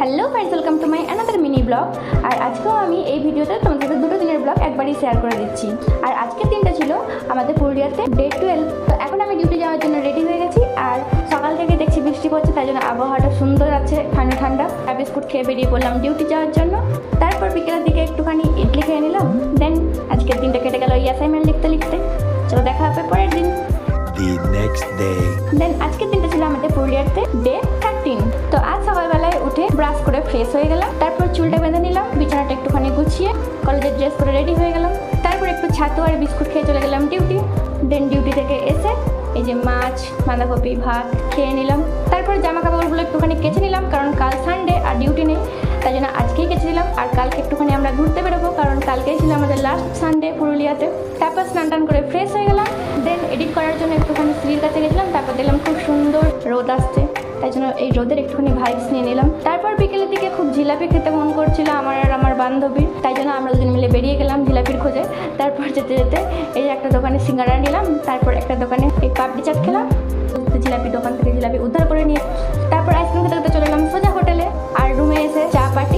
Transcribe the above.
Hello friends, welcome to my another mini blog. আর আজকেও আমি এই ভিডিওতে তোমাদের সাথে দুটো দিনের ব্লগ একবারই শেয়ার করে দিচ্ছি। আর আজকের দিনটা ছিল আমাদের পুরুলিয়াতে ডে 12। তো এখন আমি ডিউটি যাওয়ার জন্য রেডি হয়ে গেছি। আর সকাল থেকে দেখছি বৃষ্টি পড়ছে, তাই জন্য আবহাওয়াটা সুন্দর আছে, ঠান্ডা ঠান্ডা। আর বিস্কুট খেয়ে বেরিয়ে পড়লাম ডিউটি যাওয়ার জন্য। তারপর বিকেলের দিকে একটুখানি ইডলি খেয়ে নিলাম। দেন আজকের দিনটা কেটে গেল এই অ্যাসাইনমেন্ট লিখতে লিখতে। চলো দেখা হবে পরের দিন। The next day. দেন আজকের দিনটা ছিল আমাদের পুরুলিয়াতে ডে 13। তো আজ সকালবেলায় উঠে ব্রাশ করে ফ্রেশ হয়ে গেলাম। তারপর চুলটা বেঁধে নিলাম, বিছানাটা একটুখানি গুছিয়ে কলেজের ড্রেস করে রেডি হয়ে গেলাম। তারপর একটু ছাতু আর বিস্কুট খেয়ে চলে গেলাম ডিউটি। দেন ডিউটি থেকে এসে এই যে মাছ, বাঁধাকপি, ভাত খেয়ে নিলাম। তারপর জামা কাপড়গুলো একটুখানি কেচে নিলাম, কারণ কাল সানডে আর ডিউটি নেই, তাই জন্য আজকেই কেচে দিলাম। আর কালকে একটুখানি আমরা ঘুরতে বেরোবো, কারণ কালকেই ছিল আমাদের লাস্ট সানডে পুরুলিয়াতে। তারপর স্নান টান করে ফ্রেশ হয়ে গেলাম। দেন এডিট করার জন্য একটুখানি সিঁড়ির কাছে গেছিলাম। তারপর দেখলাম খুব সুন্দর রোদ আসছে, তাই জন্য এই রোদের একটুখানি ভাইবস নিয়ে নিলাম। তারপর বিকেলের দিকে খুব জিলাপি খেতে মন করছিল আমার আর আমার বান্ধবীর, তাই জন্য আমরা দুজন মিলে বেরিয়ে গেলাম জিলাপির খোঁজে। তারপর যেতে যেতে এই একটা দোকানে সিঙ্গারা নিলাম, তারপর একটা দোকানে এই পাপড়ি চাট খেলাম। জিলাপি দোকান থেকে জিলাপি উদ্ধার করে নিয়ে তারপর আইসক্রিম খেতে খেতে চলে এলাম সোজা হোটেলে। আর রুমে এসে চা পাটি